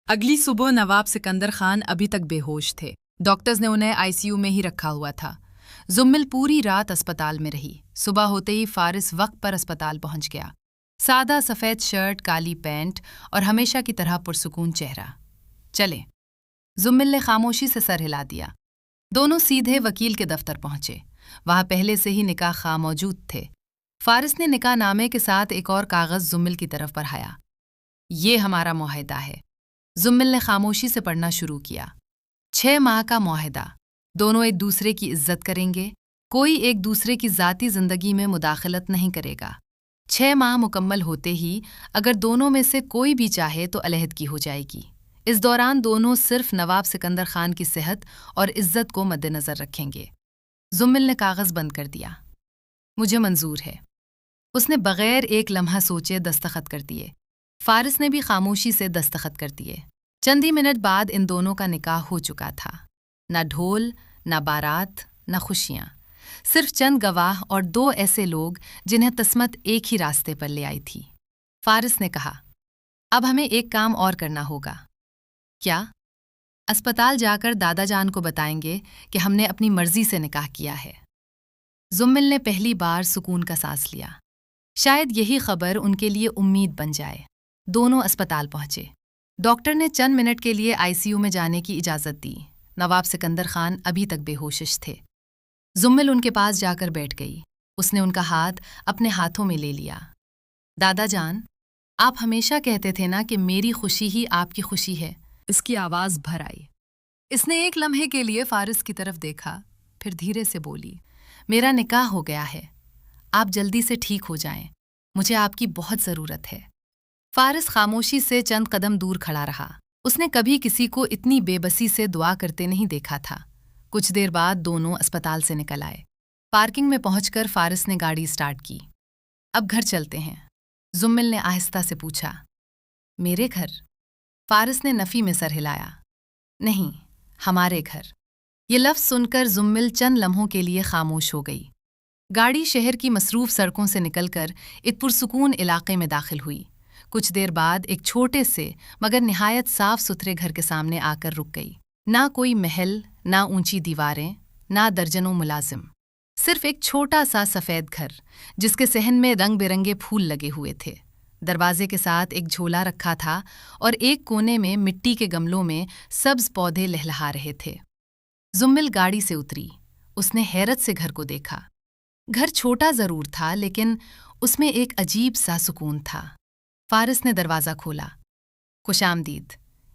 अगली सुबह नवाब सिकंदर खान अभी तक बेहोश थे। डॉक्टर्स ने उन्हें आईसीयू में ही रखा हुआ था। जुम्मिल पूरी रात अस्पताल में रही। सुबह होते ही फारिस वक्त पर अस्पताल पहुंच गया। सादा सफ़ेद शर्ट, काली पैंट और हमेशा की तरह पुरसुकून चेहरा। चले, जुम्मिल ने खामोशी से सर हिला दिया। दोनों सीधे वकील के दफ्तर पहुंचे। वहां पहले से ही निकाह खां मौजूद थे। फारिस ने निकाह नामे के साथ एक और कागज जुम्मिल की तरफ बढ़ाया। ये हमारा मुआहदा है। जुम्मिल ने खामोशी से पढ़ना शुरू किया। 6 माह का मुआहदा। दोनों एक दूसरे की इज्जत करेंगे। कोई एक दूसरे की ज़ाती ज़िंदगी में मुदाखलत नहीं करेगा। 6 माह मुकम्मल होते ही अगर दोनों में से कोई भी चाहे तो अलहदगी हो जाएगी। इस दौरान दोनों सिर्फ नवाब सिकंदर खान की सेहत और इज्जत को मद्देनज़र रखेंगे। जुम्मिल ने कागज़ बंद कर दिया। मुझे मंजूर है। उसने बग़ैर एक लम्हा सोचे दस्तखत कर दिए। फारिस ने भी खामोशी से दस्तखत कर दिए। चंद ही मिनट बाद इन दोनों का निकाह हो चुका था। न ढोल, न बारात, न खुशियाँ, सिर्फ चंद गवाह और 2 ऐसे लोग जिन्हें किस्मत एक ही रास्ते पर ले आई थी। फारिस ने कहा, अब हमें एक काम और करना होगा। क्या? अस्पताल जाकर दादा जान को बताएंगे कि हमने अपनी मर्जी से निकाह किया है। जुम्मिल ने पहली बार सुकून का सांस लिया। शायद यही खबर उनके लिए उम्मीद बन जाए। दोनों अस्पताल पहुंचे। डॉक्टर ने चंद मिनट के लिए आईसीयू में जाने की इजाज़त दी। नवाब सिकंदर खान अभी तक बेहोशिश थे। जुम्मिल उनके पास जाकर बैठ गई। उसने उनका हाथ अपने हाथों में ले लिया। दादा जान, आप हमेशा कहते थे ना कि मेरी खुशी ही आपकी खुशी है। इसकी आवाज़ भर आई। इसने एक लम्हे के लिए फारिस की तरफ देखा, फिर धीरे से बोली, मेरा निकाह हो गया है। आप जल्दी से ठीक हो जाएं। मुझे आपकी बहुत ज़रूरत है। फारिस खामोशी से चंद कदम दूर खड़ा रहा। उसने कभी किसी को इतनी बेबसी से दुआ करते नहीं देखा था। कुछ देर बाद दोनों अस्पताल से निकल आए। पार्किंग में पहुंचकर फारिस ने गाड़ी स्टार्ट की। अब घर चलते हैं, जुम्मिल ने आहिस्ता से पूछा। मेरे घर? फारिस ने नफ़ी में सर हिलाया। नहीं, हमारे घर। ये लफ्ज़ सुनकर जुम्मिल चंद लम्हों के लिए खामोश हो गई। गाड़ी शहर की मसरूफ़ सड़कों से निकलकर एक पुरसुकून इलाके में दाखिल हुई। कुछ देर बाद एक छोटे से मगर निहायत साफ सुथरे घर के सामने आकर रुक गई। ना कोई महल, ना ऊंची दीवारें, ना दर्जनों मुलाजिम। सिर्फ एक छोटा सा सफ़ेद घर जिसके सहन में रंग बिरंगे फूल लगे हुए थे। दरवाजे के साथ एक झोला रखा था और एक कोने में मिट्टी के गमलों में सब्ज पौधे लहलहा रहे थे। जुम्मिल गाड़ी से उतरी। उसने हैरत से घर को देखा। घर छोटा ज़रूर था, लेकिन उसमें एक अजीब सा सुकून था। फारिस ने दरवाज़ा खोला। खुशामदीद,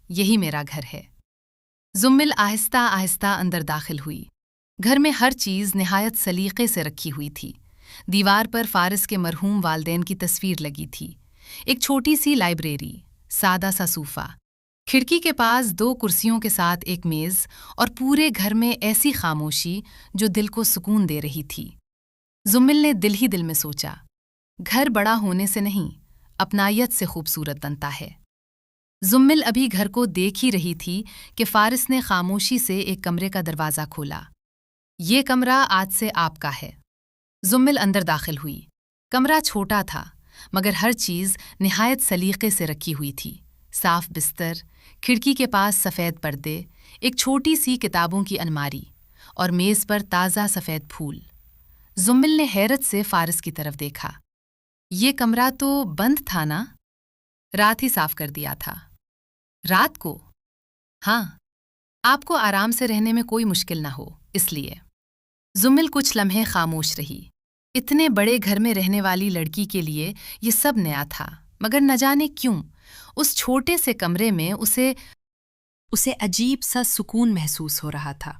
यही मेरा घर है। जुम्मिल आहिस्ता आहिस्ता अंदर दाखिल हुई। घर में हर चीज़ निहायत सलीक़े से रखी हुई थी। दीवार पर फारिस के मरहूम वालदैन की तस्वीर लगी थी। एक छोटी सी लाइब्रेरी, सादा सा सूफ़ा, खिड़की के पास 2 कुर्सियों के साथ एक मेज़ और पूरे घर में ऐसी खामोशी जो दिल को सुकून दे रही थी। जुम्मिल ने दिल ही दिल में सोचा, घर बड़ा होने से नहीं, अपनायत से खूबसूरत बनता है। जुम्मिल अभी घर को देख ही रही थी कि फारिस ने खामोशी से एक कमरे का दरवाज़ा खोला। ये कमरा आज से आपका है। जुम्मिल अंदर दाखिल हुई। कमरा छोटा था, मगर हर चीज़ निहायत सलीक़े से रखी हुई थी। साफ बिस्तर, खिड़की के पास सफ़ेद पर्दे, एक छोटी सी किताबों की अलमारी और मेज़ पर ताज़ा सफ़ेद फूल। जुम्मिल ने हैरत से फारिस की तरफ देखा। ये कमरा तो बंद था ना? रात ही साफ कर दिया था। रात को? हाँ, आपको आराम से रहने में कोई मुश्किल ना हो, इसलिए। जुम्मिल कुछ लम्हे खामोश रही। इतने बड़े घर में रहने वाली लड़की के लिए ये सब नया था, मगर न जाने क्यों उस छोटे से कमरे में उसे अजीब सा सुकून महसूस हो रहा था।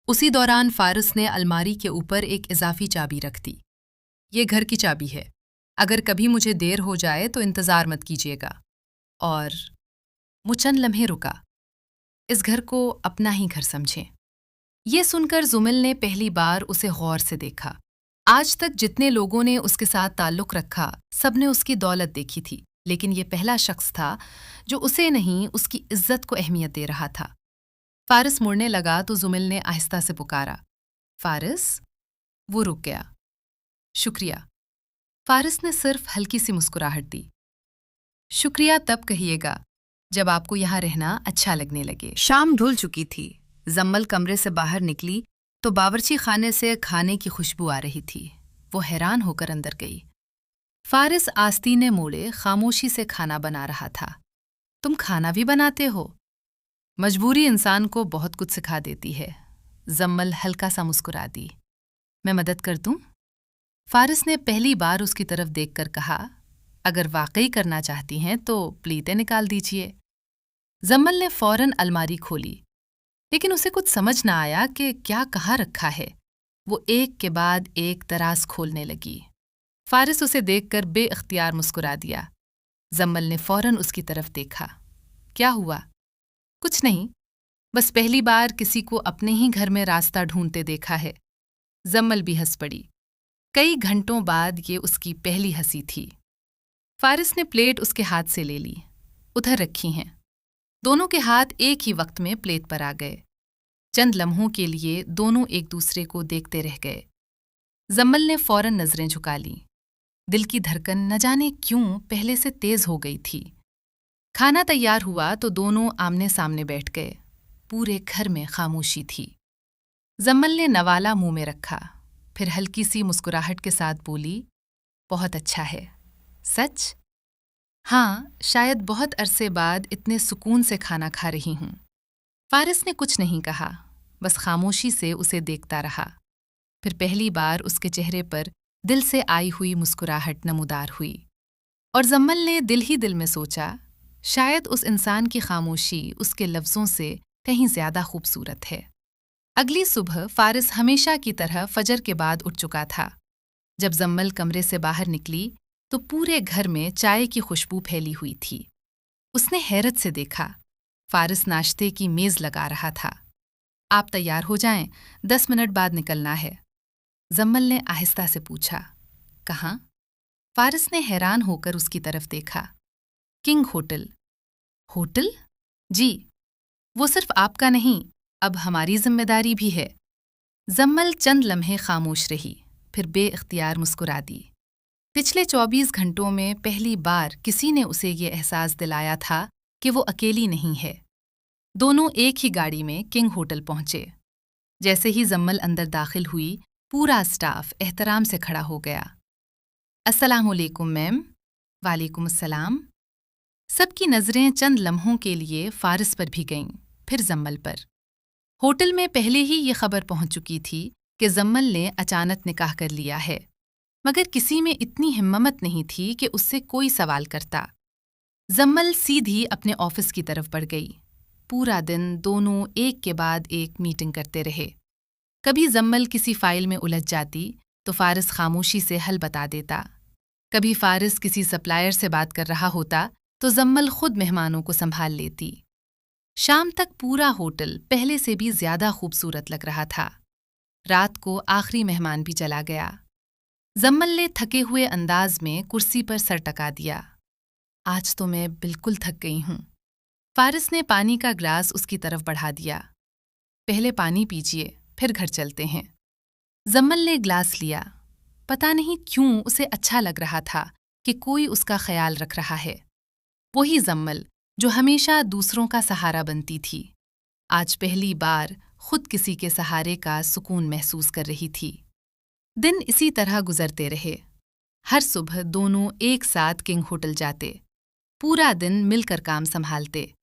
उसी दौरान फारिस ने अलमारी के ऊपर एक इजाफी चाबी रख दी। ये घर की चाबी है। अगर कभी मुझे देर हो जाए तो इंतज़ार मत कीजिएगा। और वो चंद लम्हे रुका। इस घर को अपना ही घर समझें। ये सुनकर जुम्मिल ने पहली बार उसे गौर से देखा। आज तक जितने लोगों ने उसके साथ ताल्लुक़ रखा, सब ने उसकी दौलत देखी थी, लेकिन ये पहला शख्स था जो उसे नहीं, उसकी इज्जत को अहमियत दे रहा था। फारिस मुड़ने लगा तो जुम्मिल ने आहिस्ता से पुकारा, फारिस। वो रुक गया। शुक्रिया। फारिस ने सिर्फ हल्की सी मुस्कुराहट दी। शुक्रिया तब कहिएगा जब आपको यहाँ रहना अच्छा लगने लगे। शाम ढल चुकी थी। जम्मल कमरे से बाहर निकली तो बावर्ची खाने से खाने की खुशबू आ रही थी। वो हैरान होकर अंदर गई। फारिस आस्तीने मोड़े खामोशी से खाना बना रहा था। तुम खाना भी बनाते हो? मजबूरी इंसान को बहुत कुछ सिखा देती है। जम्मल हल्का सा मुस्कुरा दी। मैं मदद कर दूं? फारिस ने पहली बार उसकी तरफ देखकर कहा, अगर वाकई करना चाहती हैं तो प्लीतें निकाल दीजिए। जम्मल ने फौरन अलमारी खोली, लेकिन उसे कुछ समझ न आया कि क्या कहाँ रखा है। वो एक के बाद एक दराज खोलने लगी। फारिस उसे देखकर बेइख्तियार मुस्कुरा दिया। जम्मल ने फौरन उसकी तरफ देखा। क्या हुआ? कुछ नहीं, बस पहली बार किसी को अपने ही घर में रास्ता ढूंढते देखा है। जम्मल भी हंस पड़ी। कई घंटों बाद ये उसकी पहली हंसी थी। फारिस ने प्लेट उसके हाथ से ले ली। उधर रखी हैं। दोनों के हाथ एक ही वक्त में प्लेट पर आ गए। चंद लम्हों के लिए दोनों एक दूसरे को देखते रह गए। जम्मल ने फौरन नजरें झुका लीं। दिल की धड़कन न जाने क्यों पहले से तेज हो गई थी। खाना तैयार हुआ तो दोनों आमने सामने बैठ गए। पूरे घर में खामोशी थी। जम्मल ने नवाला मुंह में रखा, फिर हल्की सी मुस्कुराहट के साथ बोली, बहुत अच्छा है। सच? हाँ, शायद बहुत अरसे बाद इतने सुकून से खाना खा रही हूँ। फारिस ने कुछ नहीं कहा, बस खामोशी से उसे देखता रहा। फिर पहली बार उसके चेहरे पर दिल से आई हुई मुस्कुराहट नमूदार हुई, और जम्मल ने दिल ही दिल में सोचा, शायद उस इंसान की खामोशी उसके लफ्ज़ों से कहीं ज्यादा खूबसूरत है। अगली सुबह फारिस हमेशा की तरह फजर के बाद उठ चुका था। जब जम्मल कमरे से बाहर निकली तो पूरे घर में चाय की खुशबू फैली हुई थी। उसने हैरत से देखा, फारिस नाश्ते की मेज़ लगा रहा था। आप तैयार हो जाएं, 10 मिनट बाद निकलना है। जम्मल ने आहिस्ता से पूछा, कहाँ? फारिस ने हैरान होकर उसकी तरफ देखा। King hotel. होटल? जी, वो सिर्फ आपका नहीं, अब हमारी जिम्मेदारी भी है। जम्मल चंद लम्हे खामोश रही, फिर बेइख्तियार मुस्कुरा दी। पिछले 24 घंटों में पहली बार किसी ने उसे ये एहसास दिलाया था कि वो अकेली नहीं है। दोनों एक ही गाड़ी में किंग होटल पहुंचे। जैसे ही जम्मल अंदर दाखिल हुई, पूरा स्टाफ एहतराम से खड़ा हो गया। अस्सलामुअलैकुम मैम। वालेकुम अस्सलाम। सबकी नज़रें चंद लम्हों के लिए फारिस पर भी गईं, फिर जम्मल पर। होटल में पहले ही ये खबर पहुंच चुकी थी कि जम्मल ने अचानक निकाह कर लिया है, मगर किसी में इतनी हिम्मत नहीं थी कि उससे कोई सवाल करता। जम्मल सीधी अपने ऑफिस की तरफ बढ़ गई। पूरा दिन दोनों एक के बाद एक मीटिंग करते रहे। कभी जम्मल किसी फाइल में उलझ जाती तो फारिस खामोशी से हल बता देता। कभी फारिस किसी सप्लायर से बात कर रहा होता तो जम्मल खुद मेहमानों को संभाल लेती। शाम तक पूरा होटल पहले से भी ज्यादा खूबसूरत लग रहा था। रात को आखिरी मेहमान भी चला गया। जम्मल ने थके हुए अंदाज में कुर्सी पर सर टका दिया। आज तो मैं बिल्कुल थक गई हूँ। फारिस ने पानी का ग्लास उसकी तरफ बढ़ा दिया। पहले पानी पीजिए, फिर घर चलते हैं। जम्मल ने ग्लास लिया। पता नहीं क्यों उसे अच्छा लग रहा था कि कोई उसका ख्याल रख रहा है। वही जम्मल जो हमेशा दूसरों का सहारा बनती थी, आज पहली बार खुद किसी के सहारे का सुकून महसूस कर रही थी। दिन इसी तरह गुजरते रहे। हर सुबह दोनों एक साथ किंग होटल जाते, पूरा दिन मिलकर काम संभालते।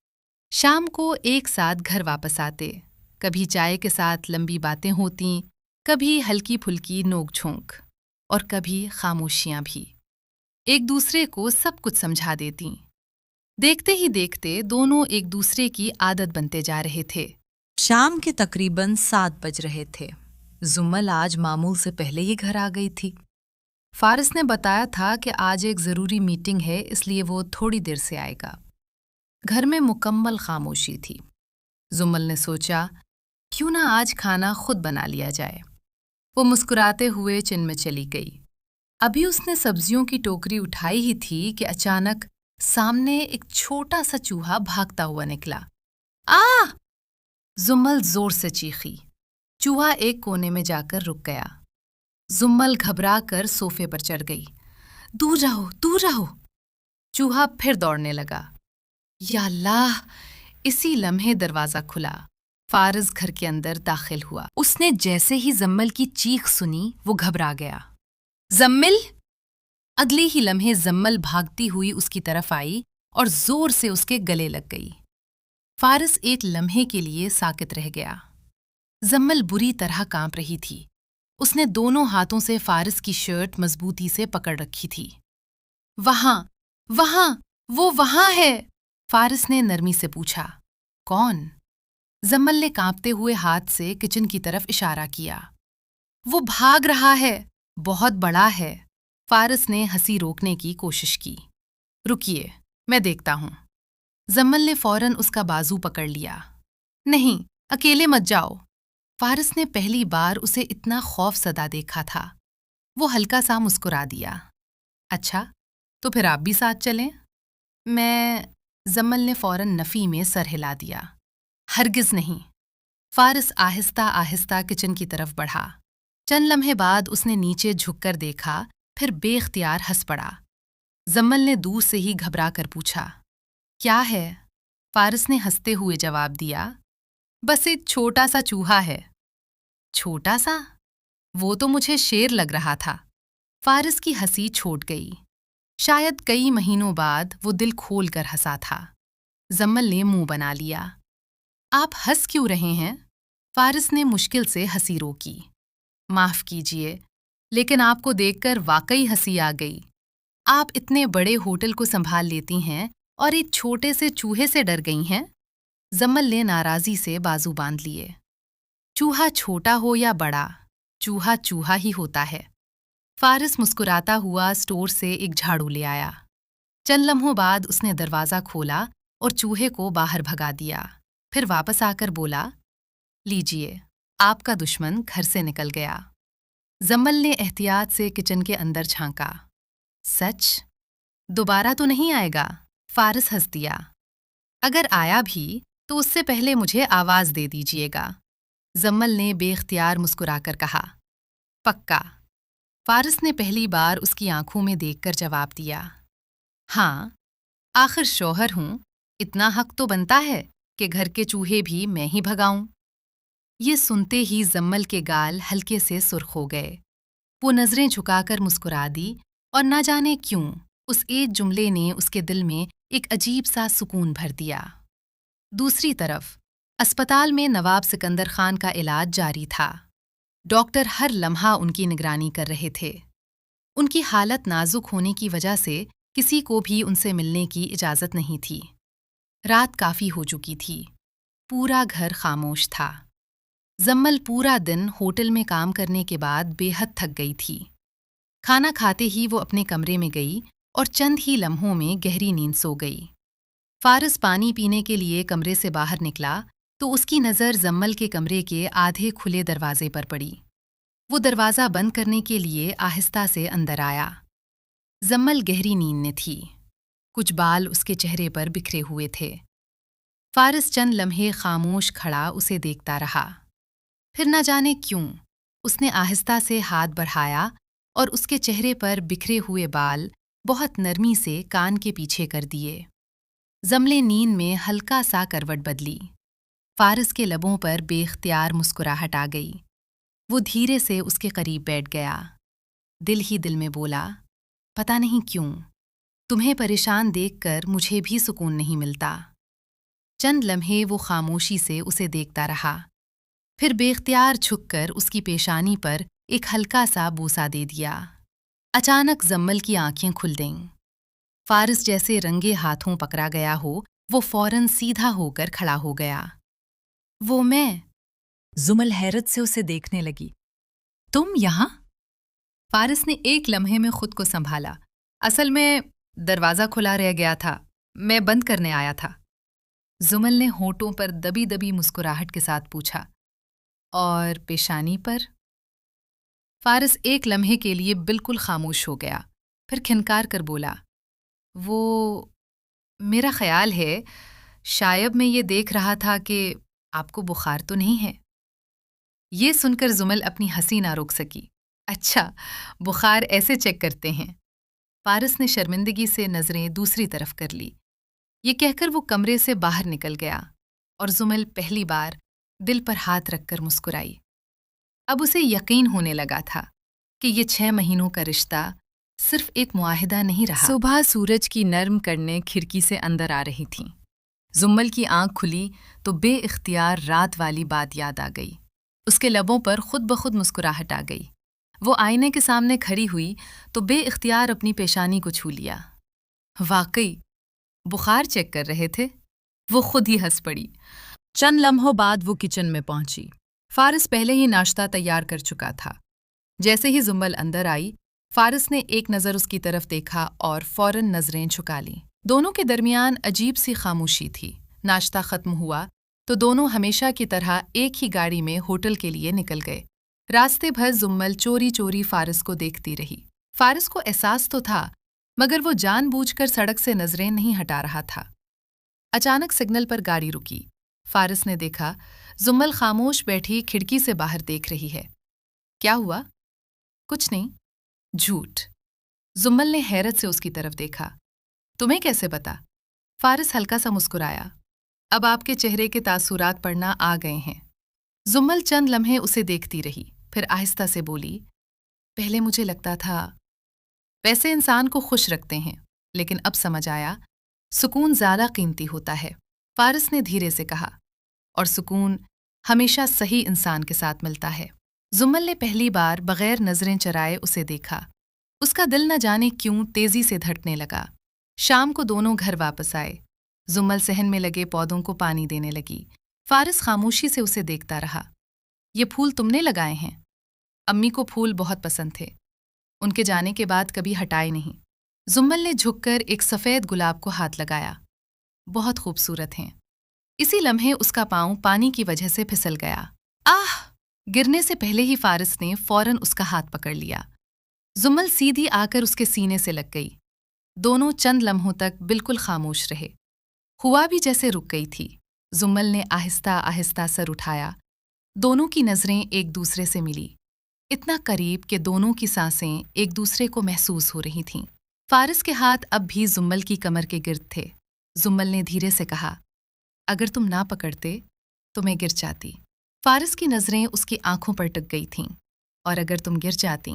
शाम को एक साथ घर वापस आते। कभी चाय के साथ लंबी बातें होतीं, कभी हल्की फुल्की नोक-झोंक, और कभी खामोशियां भी। एक दूसरे को सब कुछ समझा देतीं। देखते ही देखते दोनों एक दूसरे की आदत बनते जा रहे थे। शाम के तकरीबन 7 बज रहे थे। जुम्मल आज मामूल से पहले ही घर आ गई थी। फारिस ने बताया था कि आज एक ज़रूरी मीटिंग है, इसलिए वो थोड़ी देर से आएगा। घर में मुकम्मल खामोशी थी। जुम्मल ने सोचा, क्यों ना आज खाना खुद बना लिया जाए। वो मुस्कुराते हुए किचन में चली गई। अभी उसने सब्जियों की टोकरी उठाई ही थी कि अचानक सामने एक छोटा सा चूहा भागता हुआ निकला। आ! जुम्मल जोर से चीखी। चूहा एक कोने में जाकर रुक गया। जुम्मल घबराकर सोफे पर चढ़ गई। दूर रहो, दूर रहो। चूहा फिर दौड़ने लगा। یا اللہ! اسی لمحے دروازہ کھلا۔ فارس گھر کے اندر داخل ہوا۔ اس نے جیسے ہی زمل کی چیخ سنی وہ گھبرا گیا۔ زمل! اگلے ہی لمحے زمل بھاگتی ہوئی اس کی طرف آئی اور زور سے اس کے گلے لگ گئی۔ فارس ایک لمحے کے لیے ساکت رہ گیا۔ زمل بری طرح کانپ رہی تھی۔ اس نے دونوں ہاتھوں سے فارس کی شرٹ مضبوطی سے پکڑ رکھی تھی۔ وہاں! وہاں! وہ وہاں ہے! فارس نے نرمی سے پوچھا۔ کون؟ زمل نے کانپتے ہوئے ہاتھ سے کچن کی طرف اشارہ کیا۔ وہ بھاگ رہا ہے، بہت بڑا ہے۔ فارس نے ہنسی روکنے کی کوشش کی۔ رکیے، میں دیکھتا ہوں۔ زمل نے فوراً اس کا بازو پکڑ لیا۔ نہیں، اکیلے مت جاؤ۔ فارس نے پہلی بار اسے اتنا خوف زدہ دیکھا تھا۔ وہ ہلکا سا مسکرا دیا۔ اچھا، تو پھر آپ بھی ساتھ چلیں؟ زمل نے فوراً نفی میں سر ہلا دیا۔ ہرگز نہیں۔ فارس آہستہ آہستہ کچن کی طرف بڑھا۔ چند لمحے بعد اس نے نیچے جھک کر دیکھا، پھر بے اختیار ہنس پڑا۔ زمل نے دور سے ہی گھبرا کر پوچھا، کیا ہے؟ فارس نے ہنستے ہوئے جواب دیا، بس ایک چھوٹا سا چوہا ہے۔ چھوٹا سا؟ وہ تو مجھے شیر لگ رہا تھا۔ فارس کی ہنسی چھوٹ گئی۔ شاید کئی مہینوں بعد وہ دل کھول کر ہنسا تھا۔ زمل نے منہ بنا لیا۔ آپ ہنس کیوں رہے ہیں؟ فارس نے مشکل سے ہنسی روکی۔ معاف کیجیے، لیکن آپ کو دیکھ کر واقعی ہنسی آ گئی۔ آپ اتنے بڑے ہوٹل کو سنبھال لیتی ہیں اور ایک چھوٹے سے چوہے سے ڈر گئی ہیں؟ زمل نے ناراضی سے بازو باندھ لیے۔ چوہا چھوٹا ہو یا بڑا، چوہا چوہا ہی ہوتا ہے۔ فارس مسکراتا ہوا اسٹور سے ایک جھاڑو لے آیا۔ چند لمحوں بعد اس نے دروازہ کھولا اور چوہے کو باہر بھگا دیا، پھر واپس آ کر بولا، لیجیے، آپ کا دشمن گھر سے نکل گیا۔ زمل نے احتیاط سے کچن کے اندر جھانکا۔ سچ؟ دوبارہ تو نہیں آئے گا؟ فارس ہنس دیا۔ اگر آیا بھی تو اس سے پہلے مجھے آواز دے دیجیے گا۔ زمل نے بے اختیار مسکرا کر کہا۔ پکا؟ فارس نے پہلی بار اس کی آنکھوں میں دیکھ کر جواب دیا۔ ہاں، آخر شوہر ہوں، اتنا حق تو بنتا ہے کہ گھر کے چوہے بھی میں ہی بھگاؤں۔ یہ سنتے ہی زمل کے گال ہلکے سے سرخ ہو گئے۔ وہ نظریں جھکا کر مسکرا دی اور نہ جانے کیوں اس ایک جملے نے اس کے دل میں ایک عجیب سا سکون بھر دیا۔ دوسری طرف اسپتال میں نواب سکندر خان کا علاج جاری تھا۔ ڈاکٹر ہر لمحہ ان کی نگرانی کر رہے تھے۔ ان کی حالت نازک ہونے کی وجہ سے کسی کو بھی ان سے ملنے کی اجازت نہیں تھی۔ رات کافی ہو چکی تھی۔ پورا گھر خاموش تھا۔ زمل پورا دن ہوٹل میں کام کرنے کے بعد بے حد تھک گئی تھی۔ کھانا کھاتے ہی وہ اپنے کمرے میں گئی اور چند ہی لمحوں میں گہری نیند سو گئی۔ فارس پانی پینے کے لیے کمرے سے باہر نکلا تو اس کی نظر زمل کے کمرے کے آدھے کھلے دروازے پر پڑی۔ وہ دروازہ بند کرنے کے لیے آہستہ سے اندر آیا۔ زمل گہری نیند میں تھی۔ کچھ بال اس کے چہرے پر بکھرے ہوئے تھے۔ فارس چند لمحے خاموش کھڑا اسے دیکھتا رہا۔ پھر نہ جانے کیوں اس نے آہستہ سے ہاتھ بڑھایا اور اس کے چہرے پر بکھرے ہوئے بال بہت نرمی سے کان کے پیچھے کر دیے۔ زمل نیند میں ہلکا سا کروٹ بدلی۔ فارس کے لبوں پر بے اختیار مسکراہٹ آ گئی۔ وہ دھیرے سے اس کے قریب بیٹھ گیا۔ دل ہی دل میں بولا، پتہ نہیں کیوں تمہیں پریشان دیکھ کر مجھے بھی سکون نہیں ملتا۔ چند لمحے وہ خاموشی سے اسے دیکھتا رہا، پھر بے اختیار جھک کر اس کی پیشانی پر ایک ہلکا سا بوسہ دے دیا۔ اچانک زمل کی آنکھیں کھل گئیں۔ فارس جیسے رنگے ہاتھوں پکڑا گیا ہو، وہ فوراً سیدھا ہو کر کھڑا ہو گیا۔ وہ میں؟ زمل حیرت سے اسے دیکھنے لگی۔ تم یہاں؟ فارس نے ایک لمحے میں خود کو سنبھالا۔ اصل میں دروازہ کھلا رہ گیا تھا، میں بند کرنے آیا تھا۔ زمل نے ہونٹوں پر دبی دبی مسکراہٹ کے ساتھ پوچھا، اور پیشانی پر؟ فارس ایک لمحے کے لیے بالکل خاموش ہو گیا، پھر کھنکار کر بولا، وہ میرا خیال ہے شاید میں یہ دیکھ رہا تھا کہ آپ کو بخار تو نہیں ہے۔ یہ سن کر زمل اپنی ہنسی نہ روک سکی۔ اچھا، بخار ایسے چیک کرتے ہیں؟ فارس نے شرمندگی سے نظریں دوسری طرف کر لی۔ یہ کہہ کر وہ کمرے سے باہر نکل گیا اور زمل پہلی بار دل پر ہاتھ رکھ کر مسکرائی۔ اب اسے یقین ہونے لگا تھا کہ یہ 6 مہینوں کا رشتہ صرف ایک معاہدہ نہیں رہا۔ صبح سورج کی نرم کرنیں کھڑکی سے اندر آ رہی تھیں۔ زمل کی آنکھ کھلی تو بے اختیار رات والی بات یاد آ گئی۔ اس کے لبوں پر خود بخود مسکراہٹ آ گئی۔ وہ آئینے کے سامنے کھڑی ہوئی تو بے اختیار اپنی پیشانی کو چھو لیا۔ واقعی بخار چیک کر رہے تھے؟ وہ خود ہی ہنس پڑی۔ چند لمحوں بعد وہ کچن میں پہنچی۔ فارس پہلے ہی ناشتہ تیار کر چکا تھا۔ جیسے ہی زمل اندر آئی، فارس نے ایک نظر اس کی طرف دیکھا اور فوراً نظریں جھکا لیں۔ دونوں کے درمیان عجیب سی خاموشی تھی۔ ناشتہ ختم ہوا تو دونوں ہمیشہ کی طرح ایک ہی گاڑی میں ہوٹل کے لیے نکل گئے۔ راستے بھر زمل چوری چوری فارس کو دیکھتی رہی۔ فارس کو احساس تو تھا، مگر وہ جان بوجھ کر سڑک سے نظریں نہیں ہٹا رہا تھا۔ اچانک سگنل پر گاڑی رکی۔ فارس نے دیکھا زمل خاموش بیٹھی کھڑکی سے باہر دیکھ رہی ہے۔ کیا ہوا؟ کچھ نہیں۔ جھوٹ۔ زمل نے حیرت سے اس کی طرف دیکھا۔ تمہیں کیسے پتا؟ فارس ہلکا سا مسکرایا۔ اب آپ کے چہرے کے تاثرات پڑھنا آ گئے ہیں۔ زمل چند لمحے اسے دیکھتی رہی، پھر آہستہ سے بولی، پہلے مجھے لگتا تھا پیسے انسان کو خوش رکھتے ہیں، لیکن اب سمجھ آیا سکون زیادہ قیمتی ہوتا ہے۔ فارس نے دھیرے سے کہا، اور سکون ہمیشہ صحیح انسان کے ساتھ ملتا ہے۔ زمل نے پہلی بار بغیر نظریں چرائے اسے دیکھا۔ اس کا دل نہ جانے کیوں تیزی سے دھڑکنے لگا۔ شام کو دونوں گھر واپس آئے۔ زمل صحن میں لگے پودوں کو پانی دینے لگی۔ فارس خاموشی سے اسے دیکھتا رہا۔ یہ پھول تم نے لگائے ہیں؟ امی کو پھول بہت پسند تھے، ان کے جانے کے بعد کبھی ہٹائے نہیں۔ زمل نے جھک کر ایک سفید گلاب کو ہاتھ لگایا۔ بہت خوبصورت ہیں۔ اسی لمحے اس کا پاؤں پانی کی وجہ سے پھسل گیا۔ آہ! گرنے سے پہلے ہی فارس نے فوراً اس کا ہاتھ پکڑ لیا۔ زمل سیدھی آ کر اس کے سینے سے لگ گئی۔ دونوں چند لمحوں تک بالکل خاموش رہے۔ ہوا بھی جیسے رک گئی تھی۔ زمل نے آہستہ آہستہ سر اٹھایا۔ دونوں کی نظریں ایک دوسرے سے ملی، اتنا قریب کہ دونوں کی سانسیں ایک دوسرے کو محسوس ہو رہی تھیں۔ فارس کے ہاتھ اب بھی زمل کی کمر کے گرد تھے۔ زمل نے دھیرے سے کہا، اگر تم نہ پکڑتے تو میں گر جاتی۔ فارس کی نظریں اس کی آنکھوں پر ٹک گئی تھیں، اور اگر تم گر جاتی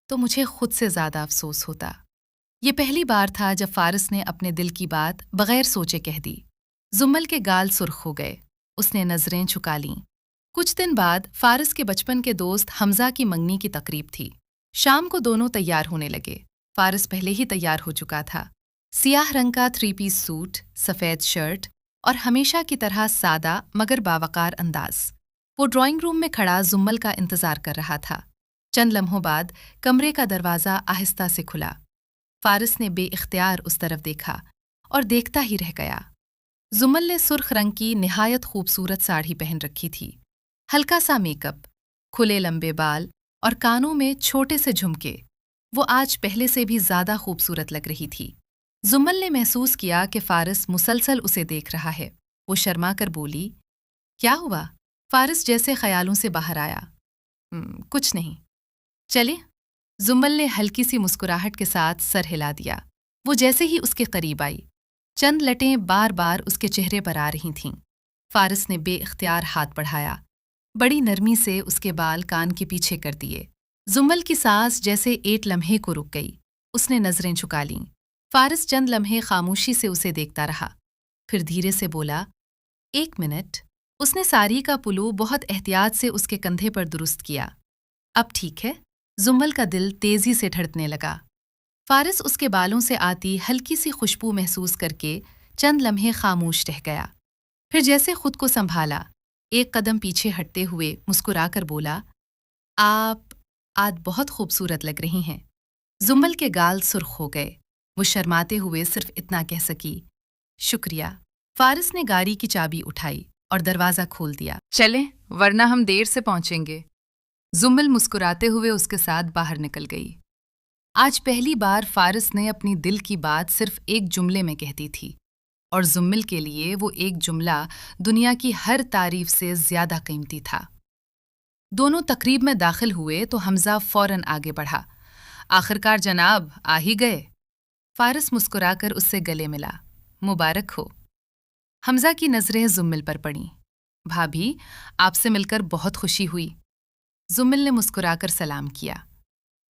تو مجھے خود سے زیادہ افسوس ہوتا۔ یہ پہلی بار تھا جب فارس نے اپنے دل کی بات بغیر سوچے کہہ دی۔ زمل کے گال سرخ ہو گئے۔ اس نے نظریں جھکا لیں۔ کچھ دن بعد فارس کے بچپن کے دوست حمزہ کی منگنی کی تقریب تھی۔ شام کو دونوں تیار ہونے لگے۔ فارس پہلے ہی تیار ہو چکا تھا۔ سیاہ رنگ کا 3 پیس سوٹ، سفید شرٹ اور ہمیشہ کی طرح سادہ مگر باوقار انداز۔ وہ ڈرائنگ روم میں کھڑا زمل کا انتظار کر رہا تھا۔ چند لمحوں بعد کمرے کا دروازہ آہستہ سے کھلا۔ فارس نے بے اختیار اس طرف دیکھا اور دیکھتا ہی رہ گیا۔ زمل نے سرخ رنگ کی نہایت خوبصورت ساڑھی پہن رکھی تھی۔ ہلکا سا میک اپ، کھلے لمبے بال اور کانوں میں چھوٹے سے جھمکے۔ وہ آج پہلے سے بھی زیادہ خوبصورت لگ رہی تھی۔ زمل نے محسوس کیا کہ فارس مسلسل اسے دیکھ رہا ہے۔ وہ شرما کر بولی، کیا ہوا؟ فارس جیسے خیالوں سے باہر آیا۔ کچھ نہیں، چلے؟ زمل نے ہلکی سی مسکراہٹ کے ساتھ سر ہلا دیا۔ وہ جیسے ہی اس کے قریب آئی، چند لٹیں بار بار اس کے چہرے پر آ رہی تھیں۔ فارس نے بے اختیار ہاتھ بڑھایا، بڑی نرمی سے اس کے بال کان کے پیچھے کر دیے۔ زمل کی سانس جیسے ایک لمحے کو رک گئی۔ اس نے نظریں جھکا لیں۔ فارس چند لمحے خاموشی سے اسے دیکھتا رہا، پھر دھیرے سے بولا، 1 منٹ۔ اس نے ساری کا پلو بہت احتیاط سے اس کے کندھے پر درست کیا۔ اب ٹھیک ہے؟ زمل کا دل تیزی سے دھڑکنے لگا۔ فارس اس کے بالوں سے آتی ہلکی سی خوشبو محسوس کر کے چند لمحے خاموش رہ گیا، پھر جیسے خود کو سنبھالا، ایک قدم پیچھے ہٹتے ہوئے مسکرا کر بولا، آپ آج بہت خوبصورت لگ رہی ہیں۔ زمل کے گال سرخ ہو گئے۔ وہ شرماتے ہوئے صرف اتنا کہہ سکی، شکریہ۔ فارس نے گاڑی کی چابی اٹھائی اور دروازہ کھول دیا۔ چلیں، ورنہ ہم دیر سے پہنچیں گے۔ زمل مسکراتے ہوئے اس کے ساتھ باہر نکل گئی۔ آج پہلی بار فارس نے اپنی دل کی بات صرف ایک جملے میں کہتی تھی، اور زمل کے لیے وہ ایک جملہ دنیا کی ہر تعریف سے زیادہ قیمتی تھا۔ دونوں تقریب میں داخل ہوئے تو حمزہ فوراً آگے بڑھا۔ آخرکار جناب آ ہی گئے۔ فارس مسکرا کر اس سے گلے ملا۔ मुबारक हो। हमजा की नजरें जुम्मिल पर पड़ीं। भाभी, आपसे मिलकर बहुत खुशी हुई। जुम्मिल ने मुस्कुराकर सलाम किया।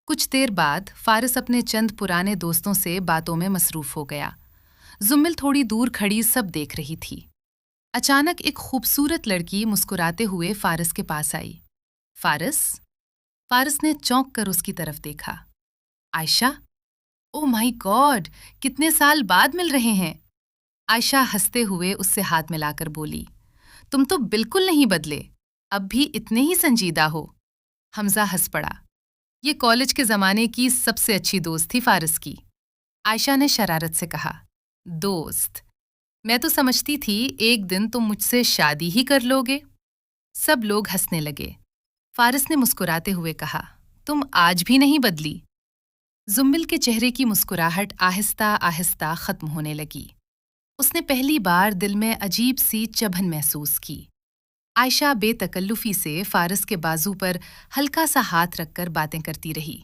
कुछ देर बाद फारिस अपने चंद पुराने दोस्तों से बातों में मसरूफ हो गया। जुम्मिल थोड़ी दूर खड़ी सब देख रही थी। अचानक एक खूबसूरत लड़की मुस्कुराते हुए फारिस के पास आई। फारिस? फारिस ने चौंक कर उसकी तरफ देखा। आयशा? ओह माय गॉड, कितने साल बाद मिल रहे हैं। आयशा हंसते हुए उससे हाथ मिलाकर बोली, तुम तो बिल्कुल नहीं बदले, अब भी इतने ही संजीदा हो। हमजा हंस पड़ा। ये कॉलेज के ज़माने की सबसे अच्छी दोस्त थी फारिस की। आयशा ने शरारत से कहा, दोस्त? मैं तो समझती थी एक दिन तुम मुझसे शादी ही कर लोगे। सब लोग हंसने लगे। फारिस ने मुस्कुराते हुए कहा, तुम आज भी नहीं बदली। जुम्मिल के चेहरे की मुस्कुराहट आहिस्ता आहिस्ता खत्म होने लगी। उसने पहली बार दिल में अजीब सी चुभन महसूस की। आयशा बेतकल्लुफी से फारिस के बाजू पर हल्का सा हाथ रखकर बातें करती रही।